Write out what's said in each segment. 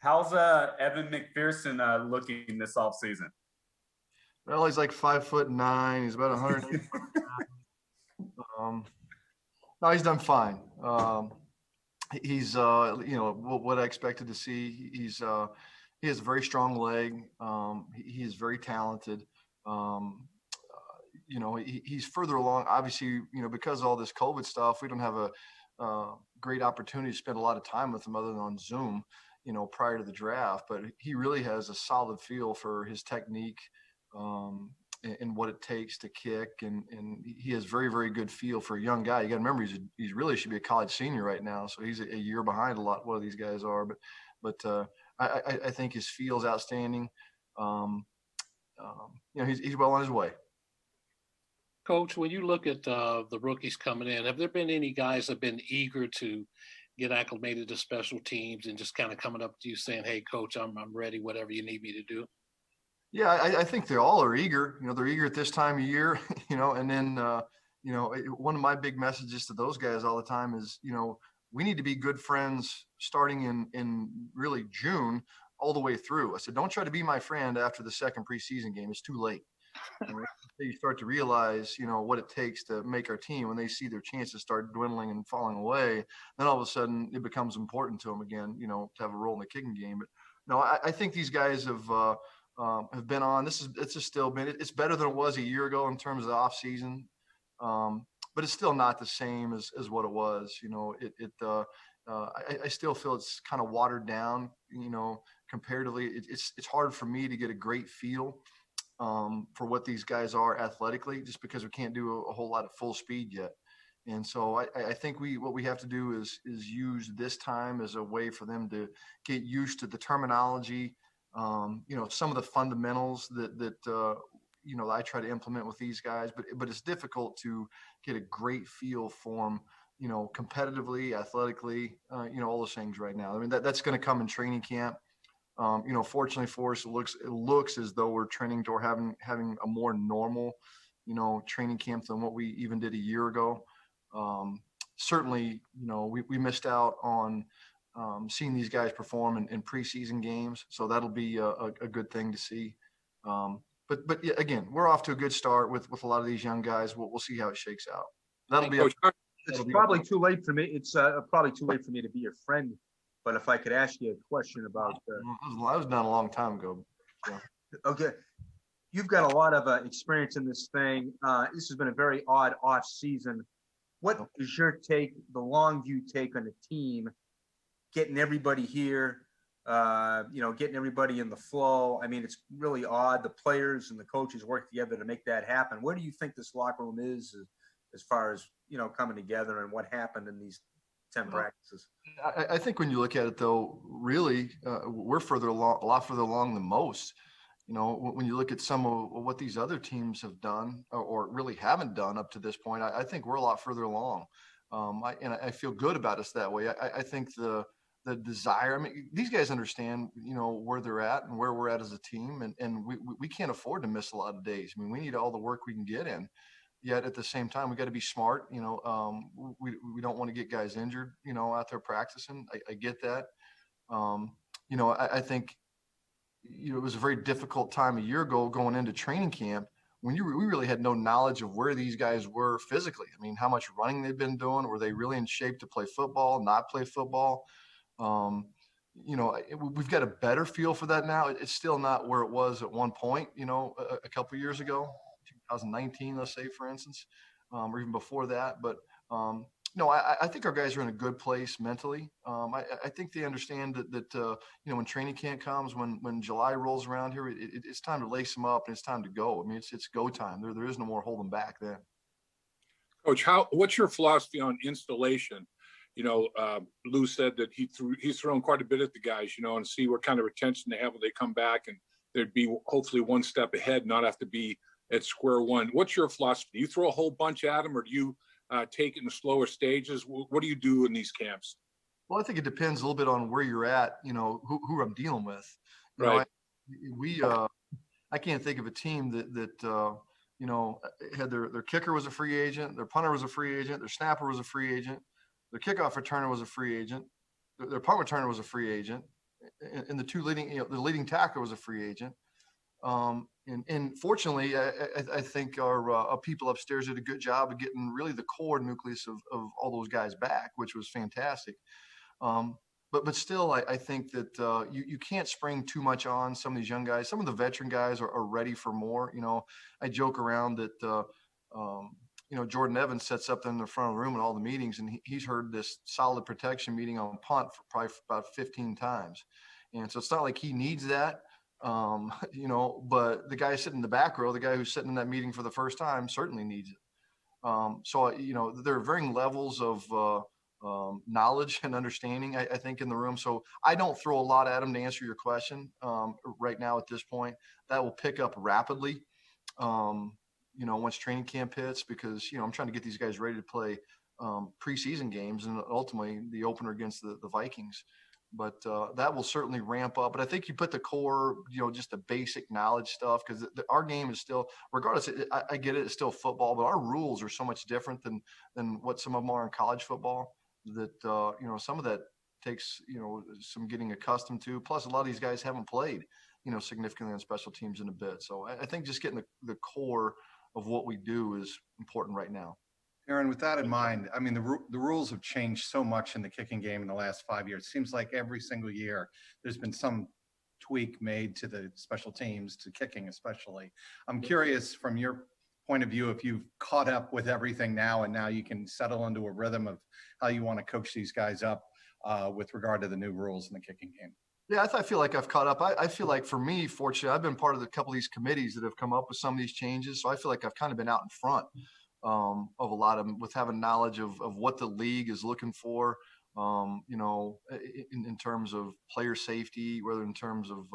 How's Evan McPherson looking this offseason? Well, he's like 5'9". He's about 180. No, he's done fine. He's what I expected to see. He has a very strong leg. He is very talented. He's further along. Obviously, because of all this COVID stuff, we don't have a great opportunity to spend a lot of time with him other than on Zoom, prior to the draft. But he really has a solid feel for his technique, and what it takes to kick, and he has very, very good feel for a young guy. You got to remember, he's really should be a college senior right now, so he's a year behind a lot of these guys are. But I think his feel is outstanding. He's well on his way. Coach, when you look at the rookies coming in, have there been any guys that have been eager to get acclimated to special teams and just kind of coming up to you saying, "Hey, Coach, I'm ready. Whatever you need me to do"? Yeah, I think they all are eager. They're eager at this time of year. And then one of my big messages to those guys all the time is, we need to be good friends starting in really June all the way through. I said, don't try to be my friend after the second preseason game. It's too late. You start to realize, what it takes to make our team. When they see their chances start dwindling and falling away, then all of a sudden it becomes important to them again, to have a role in the kicking game. But no, I think these guys have been on. It's better than it was a year ago in terms of the off season, but it's still not the same as what it was. I still feel it's kind of watered down. Comparatively, it's hard for me to get a great feel for what these guys are athletically, just because we can't do a whole lot of full speed yet. And so I think what we have to do is use this time as a way for them to get used to the terminology. Some of the fundamentals that I try to implement with these guys, but it's difficult to get a great feel for them, competitively, athletically, all those things right now. I mean, that's going to come in training camp. Fortunately for us, it looks as though we're trending toward having a more normal, training camp than what we even did a year ago. Certainly, we missed out on seeing these guys perform in preseason games, so that'll be a good thing to see. But yeah, again, we're off to a good start with a lot of these young guys. We'll see how it shakes out. It's probably too late for me. It's probably too late for me to be your friend. But if I could ask you a question about, I was done a long time ago. So. Okay, you've got a lot of experience in this thing. This has been a very odd off season. What is your take, the long view take on the team, getting everybody here, getting everybody in the flow? I mean, it's really odd. The players and the coaches work together to make that happen. Where do you think this locker room is as far as, coming together and what happened in these 10 practices? I think when you look at it, though, really, we're a lot further along than most. When you look at some of what these other teams have done or really haven't done up to this point, I think we're a lot further along. I feel good about us that way. I think the desire, I mean, these guys understand, where they're at and where we're at as a team. And we can't afford to miss a lot of days. I mean, we need all the work we can get in. Yet at the same time, we got to be smart. We don't want to get guys injured, out there practicing. I get that. I think, it was a very difficult time a year ago going into training camp when we really had no knowledge of where these guys were physically. I mean, how much running they've been doing. Were they really in shape to play football, not play football? We've got a better feel for that now. It's still not where it was at one point, a couple of years ago. 2019, let's say, for instance, or even before that. But I think our guys are in a good place mentally. I think they understand that when training camp comes, when July rolls around here, it's time to lace them up and it's time to go. I mean, it's go time. There is no more holding back then. Coach, what's your philosophy on installation? Lou said that he's thrown quite a bit at the guys, and see what kind of retention they have when they come back, and there'd be hopefully one step ahead, not have to be at square one. What's your philosophy? Do you throw a whole bunch at them, or do you take it in slower stages? What do you do in these camps? Well, I think it depends a little bit on where you're at, who I'm dealing with. Right. I can't think of a team that had their kicker was a free agent, their punter was a free agent, their snapper was a free agent, their kickoff returner was a free agent, their punt returner was a free agent, and the two leading, the leading tackle was a free agent. And fortunately, I think our people upstairs did a good job of getting really the core nucleus of all those guys back, which was fantastic. But still, I think that you can't spring too much on some of these young guys. Some of the veteran guys are ready for more. I joke around that, Jordan Evans sits up in the front of the room at all the meetings, and he's heard this solid protection meeting on punt for probably about 15 times. And so it's not like he needs that. But the guy sitting in the back row, the guy who's sitting in that meeting for the first time, certainly needs it. There are varying levels of knowledge and understanding, I think, in the room. So I don't throw a lot at them to answer your question right now at this point. That will pick up rapidly, once training camp hits, because, I'm trying to get these guys ready to play preseason games and ultimately the opener against the Vikings. But that will certainly ramp up. But I think you put the core, just the basic knowledge stuff, because our game is still, regardless, I get it, it's still football, but our rules are so much different than what some of them are in college football that, some of that takes, some getting accustomed to. Plus, a lot of these guys haven't played, significantly on special teams in a bit. So I think just getting the core of what we do is important right now. Darrin, with that in mind, I mean, the rules have changed so much in the kicking game in the last 5 years. It seems like every single year there's been some tweak made to the special teams, to kicking especially. I'm curious, from your point of view, if you've caught up with everything now, and now you can settle into a rhythm of how you want to coach these guys up with regard to the new rules in the kicking game. Yeah, I feel like I've caught up. I feel like, for me, fortunately, I've been part of a couple of these committees that have come up with some of these changes. So I feel like I've kind of been out in front of a lot of them, with having knowledge of what the league is looking for, in terms of player safety, whether in terms of,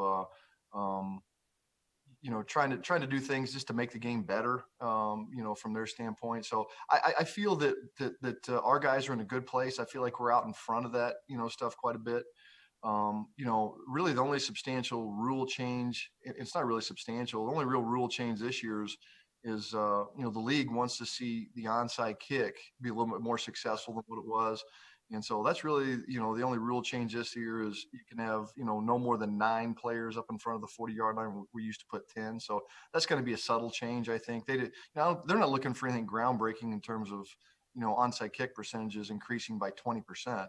trying to do things just to make the game better, from their standpoint. So I feel that our guys are in a good place. I feel like we're out in front of that, stuff quite a bit. Really the only substantial rule change, it's not really substantial. The only real rule change this year is the league wants to see the onside kick be a little bit more successful than what it was. And so that's really, the only rule change this year is you can have, no more than 9 players up in front of the 40-yard line. We used to put 10. So that's going to be a subtle change, I think. They're not looking for anything groundbreaking in terms of, onside kick percentages increasing by 20%.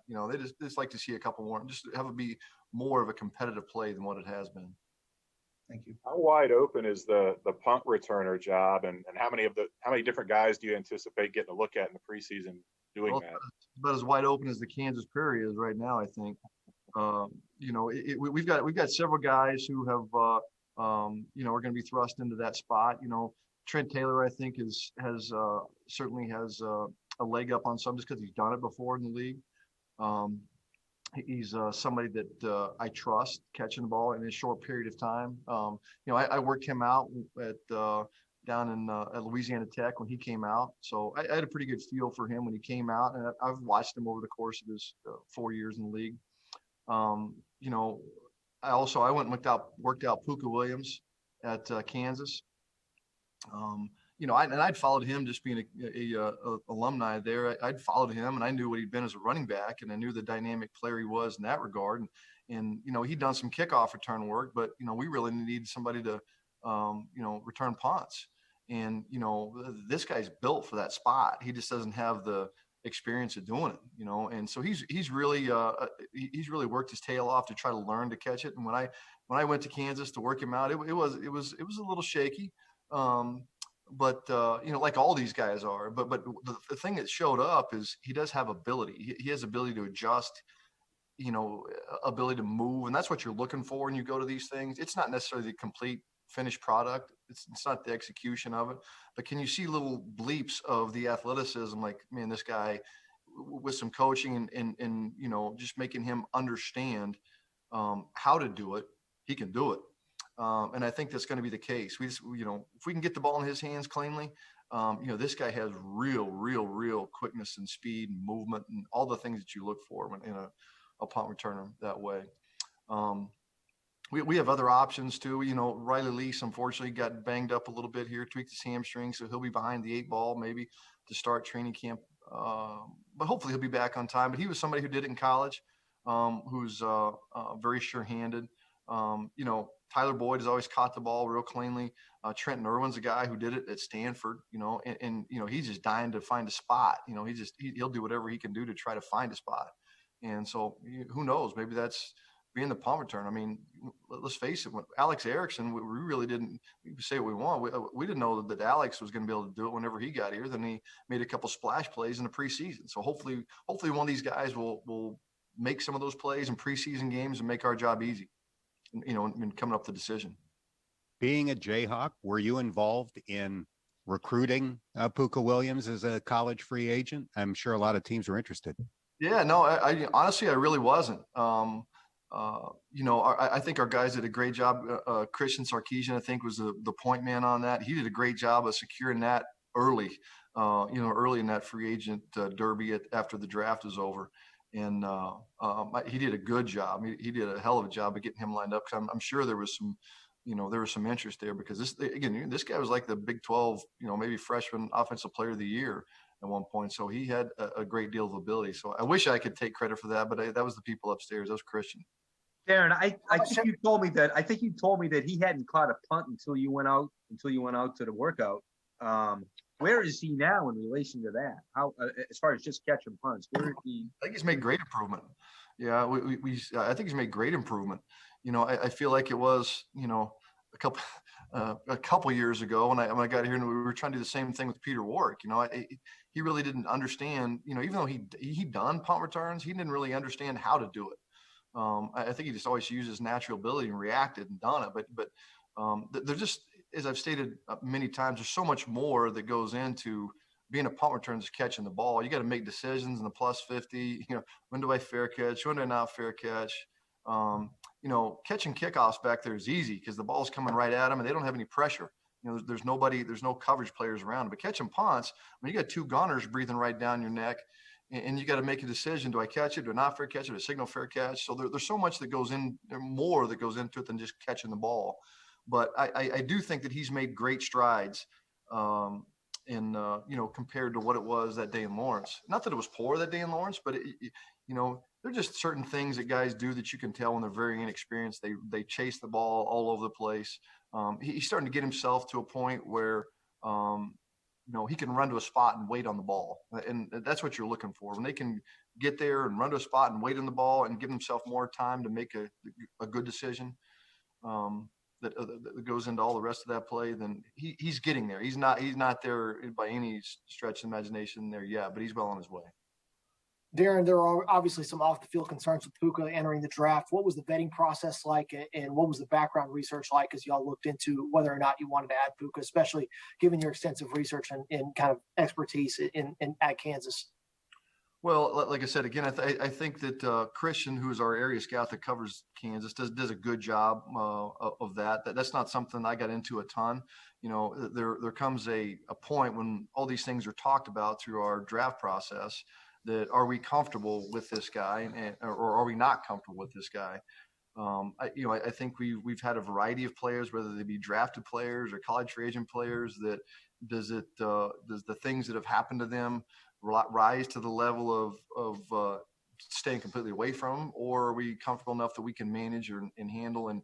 They just like to see a couple more, just have it be more of a competitive play than what it has been. Thank you. How wide open is the punt returner job, and how many different guys do you anticipate getting a look at in the preseason doing that? who's very sure-handed. Tyler Boyd has always caught the ball real cleanly. Trenton Irwin's a guy who did it at Stanford, and he's just dying to find a spot. He'll do whatever he can do to try to find a spot. And so who knows, maybe that's being the punt return. I mean, let's face it, when Alex Erickson, we really didn't say what we want. We didn't know that Alex was going to be able to do it whenever he got here. Then he made a couple splash plays in the preseason. So hopefully one of these guys will make some of those plays in preseason games and make our job easy, and coming up the decision. Being a Jayhawk, were you involved in recruiting Puka Williams as a college free agent? I'm sure a lot of teams were interested. Yeah, no, I honestly, I really wasn't. I think our guys did a great job. Christian Sarkisian, I think, was the point man on that. He did a great job of securing that early in that free agent derby after the draft was over. And he did a good job. He did a hell of a job of getting him lined up. Because I'm sure there was some interest there, because this guy was like the Big 12, maybe freshman offensive player of the year at one point. So he had a great deal of ability. So I wish I could take credit for that, but that was the people upstairs. That was Christian. Darrin, I think you told me that he hadn't caught a punt until you went out to the workout. Where is he now in relation to that? How, as far as just catching punts, where is he? I think he's made great improvement. Yeah, I think he's made great improvement. I feel like it was, a couple years ago when I got here and we were trying to do the same thing with Peter Warwick. He really didn't understand, even though he done punt returns, he didn't really understand how to do it. I think he just always used his natural ability and reacted and done it. But they're just, as I've stated many times, there's so much more that goes into being a punt return, just catching the ball. You got to make decisions in the plus 50. When do I fair catch? When do I not fair catch? Catching kickoffs back there is easy because the ball's coming right at them and they don't have any pressure. There's no coverage players around. But catching punts, when you got two gunners breathing right down your neck, and you got to make a decision: do I catch it? Do I not fair catch it? Do I signal fair catch? So there's so much that goes in, more that goes into it than just catching the ball. But I do think that he's made great strides, compared to what it was that day in Lawrence. Not that it was poor that day in Lawrence, but there are just certain things that guys do that you can tell when they're very inexperienced. They chase the ball all over the place. He's starting to get himself to a point where, he can run to a spot and wait on the ball. And that's what you're looking for. When they can get there and run to a spot and wait on the ball and give himself more time to make a good decision that goes into all the rest of that play, then he's getting there. He's not there by any stretch of imagination there yet, but he's well on his way. Darrin, there are obviously some off-the-field concerns with Puka entering the draft. What was the vetting process like, and what was the background research like as y'all looked into whether or not you wanted to add Puka, especially given your extensive research and kind of expertise at Kansas? Well, like I said, again, I think that Christian, who is our area scout that covers Kansas, does a good job of that. That's not something I got into a ton. There comes a point when all these things are talked about through our draft process. That are we comfortable with this guy, or are we not comfortable with this guy? I think we've had a variety of players, whether they be drafted players or college free agent players. That does the things that have happened to them rise to the level of staying completely away from them, or are we comfortable enough that we can manage and handle? And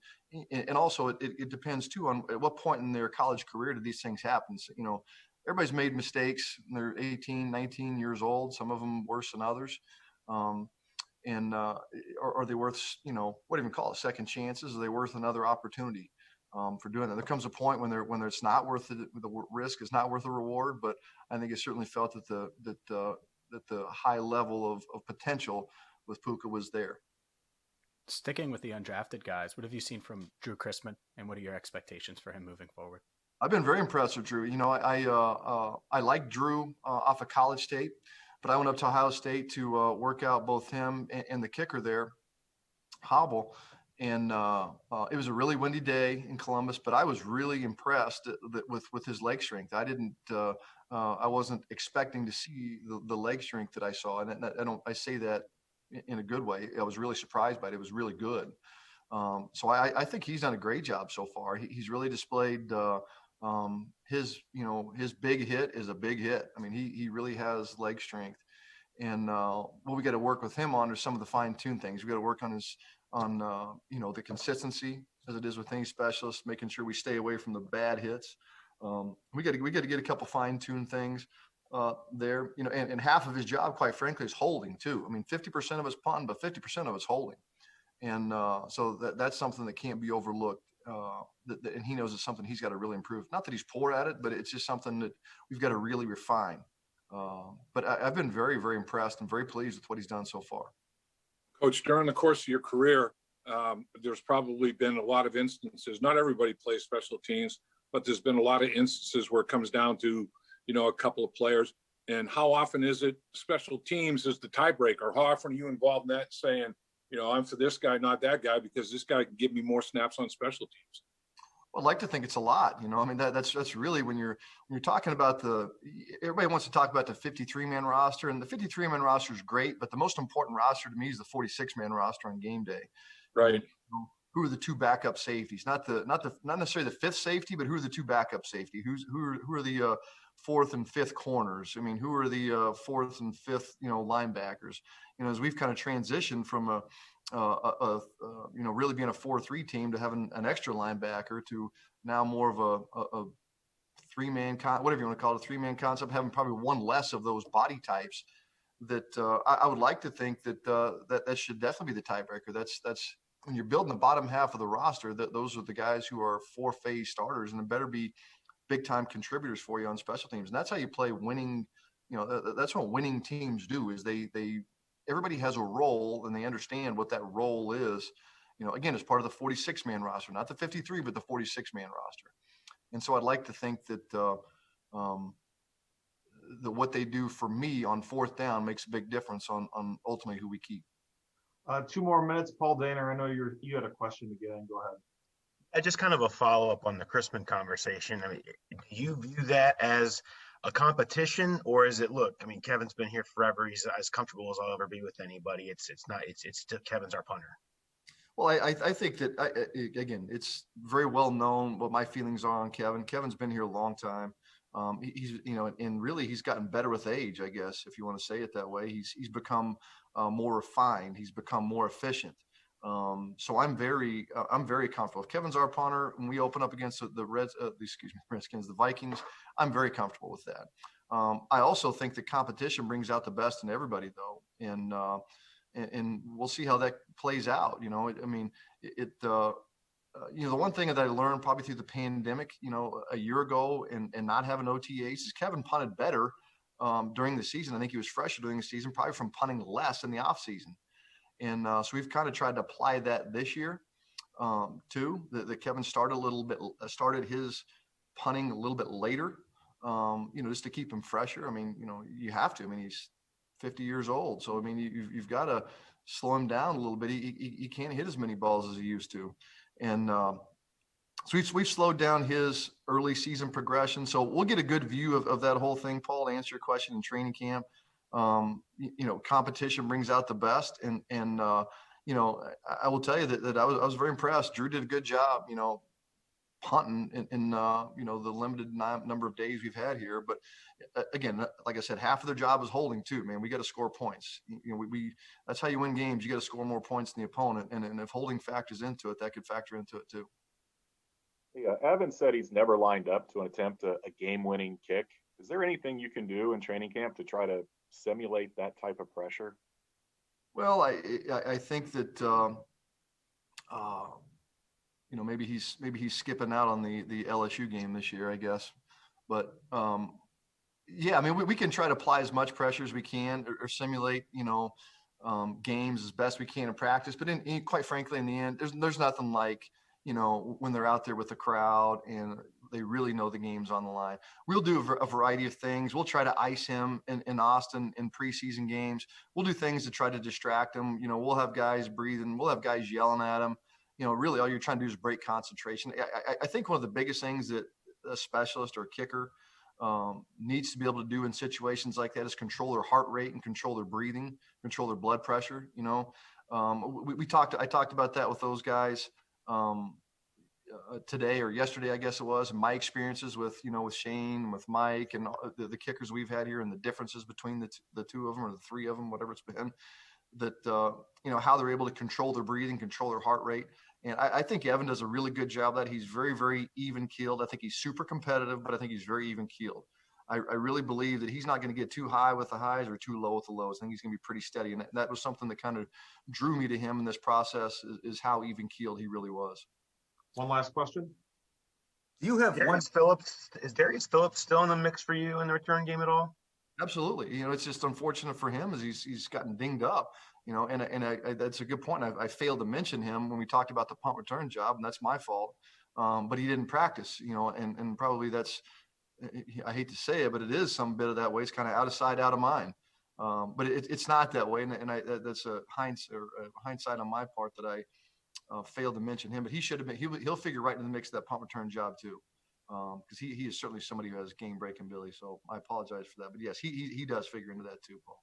also it depends too on at what point in their college career did these things happen. So, everybody's made mistakes. They're 18, 19 years old, some of them worse than others. Are they worth, what even call it, second chances? Are they worth another opportunity for doing that? There comes a point when it's not worth it, the risk is not worth the reward. But I think it certainly felt that the high level of potential with Puka was there. Sticking with the undrafted guys, what have you seen from Drew Chrisman, and what are your expectations for him moving forward? I've been very impressed with Drew. I like Drew off of college tape, but I went up to Ohio State to work out both him and the kicker there, Hobble. And it was a really windy day in Columbus, but I was really impressed with his leg strength. I wasn't expecting to see the leg strength that I saw. And I say that in a good way. I was really surprised by it. It was really good. So I think he's done a great job so far. He's really displayed his big hit is a big hit. I mean, he really has leg strength. And what we got to work with him on are some of the fine-tuned things. We got to work on the consistency, as it is with any specialist, making sure we stay away from the bad hits. We got to get a couple fine-tuned things there, and half of his job, quite frankly, is holding too. I mean, 50% of it's punting, but 50% of it's holding. And so that's something that can't be overlooked. And he knows it's something he's got to really improve. Not that he's poor at it, but it's just something that we've got to really refine. But I've been very, very impressed and very pleased with what he's done so far. Coach, during the course of your career, there's probably been a lot of instances, not everybody plays special teams, but there's been a lot of instances where it comes down to, a couple of players. And how often is it special teams is the tiebreaker? How often are you involved in that, saying, I'm for this guy, not that guy, because this guy can give me more snaps on special teams? Well, I'd like to think it's a lot. I mean, that's really when you're talking about everybody wants to talk about the 53-man roster, and the 53-man roster is great, but the most important roster to me is the 46-man roster on game day. Right. Who are the two backup safeties? Not necessarily the fifth safety, but who are the two backup safety? Who are the fourth and fifth corners? I mean, who are the fourth and fifth linebackers? As we've kind of transitioned from really being a 4-3 team to having an extra linebacker to now more of a three-man whatever you want to call it, a three-man concept, having probably one less of those body types. That I would like to think that should definitely be the tiebreaker. That's when you're building the bottom half of the roster, those are the guys who are four-phase starters, and it better be big-time contributors for you on special teams. And that's how you play winning. That's what winning teams do. Is everybody has a role, and they understand what that role is. Again, as part of the 46-man roster, not the 53, but the 46-man roster. And so I'd like to think that what they do for me on fourth down makes a big difference on ultimately who we keep. 2 more minutes. Paul Dehner, I know you had a question again. Go ahead. Just kind of a follow-up on the Chrisman conversation. I mean, do you view that as a competition, or is it, look, I mean, Kevin's been here forever. He's as comfortable as I'll ever be with anybody. It's still Kevin's our punter. Well, I think that, again, it's very well known what my feelings are on Kevin. Kevin's been here a long time. He's, and really he's gotten better with age, I guess, if you want to say it that way. He's become more refined. He's become more efficient. So I'm very comfortable. If Kevin's our punter and we open up against the Redskins, the Vikings, I'm very comfortable with that. I also think the competition brings out the best in everybody, though, and we'll see how that plays out. The one thing that I learned probably through the pandemic, a year ago, and not having OTAs, is Kevin punted better during the season. I think he was fresher during the season, probably from punting less in the off season. And so we've kind of tried to apply that this year too. That Kevin started his punting a little bit later, just to keep him fresher. I mean, you have to. I mean, he's 50 years old, so I mean, you've got to slow him down a little bit. He can't hit as many balls as he used to, and so we've slowed down his early season progression. So we'll get a good view of that whole thing, Paul, to answer your question in training camp. Competition brings out the best. And I will tell you that I was very impressed. Drew did a good job, punting in the limited number of days we've had here. But again, like I said, half of their job is holding too, man. We got to score points. That's how you win games. You got to score more points than the opponent. And if holding factors into it, that could factor into it too. Yeah, Evan said he's never lined up to attempt a game-winning kick. Is there anything you can do in training camp to try to simulate that type of pressure? Well, I think that maybe he's skipping out on the LSU game this year, I guess. But yeah, I mean, we can try to apply as much pressure as we can or simulate games as best we can in practice. But quite frankly, in the end, there's nothing like when they're out there with the crowd and they really know the game's on the line. We'll do a variety of things. We'll try to ice him in Austin in preseason games. We'll do things to try to distract him. We'll have guys breathing. We'll have guys yelling at him. Really all you're trying to do is break concentration. I think one of the biggest things that a specialist or a kicker needs to be able to do in situations like that is control their heart rate and control their breathing, control their blood pressure. I talked about that with those guys. today or yesterday, I guess it was, my experiences with, with Shane, with Mike, and the kickers we've had here, and the differences between the two of them or the three of them, whatever it's been, that, how they're able to control their breathing, control their heart rate. And I think Evan does a really good job of that. He's very, very even keeled. I think he's super competitive, but I think he's very even keeled. I really believe that he's not going to get too high with the highs or too low with the lows. I think he's going to be pretty steady. And that was something that kind of drew me to him in this process, is how even keeled he really was. One last question. Do you have Darius Phillips? Is Darius Phillips still in the mix for you in the return game at all? Absolutely. It's just unfortunate for him as he's gotten dinged up, and that's a good point. I failed to mention him when we talked about the punt return job, and that's my fault. But he didn't practice, and probably that's, I hate to say it, but it is some bit of that way. It's kind of out of sight, out of mind. But it's not that way. And that's a hindsight on my part that I failed to mention him, but he should have been, he'll figure right in the mix of that punt return job too. Because he is certainly somebody who has game breaking ability. So I apologize for that. But yes, he does figure into that too, Paul.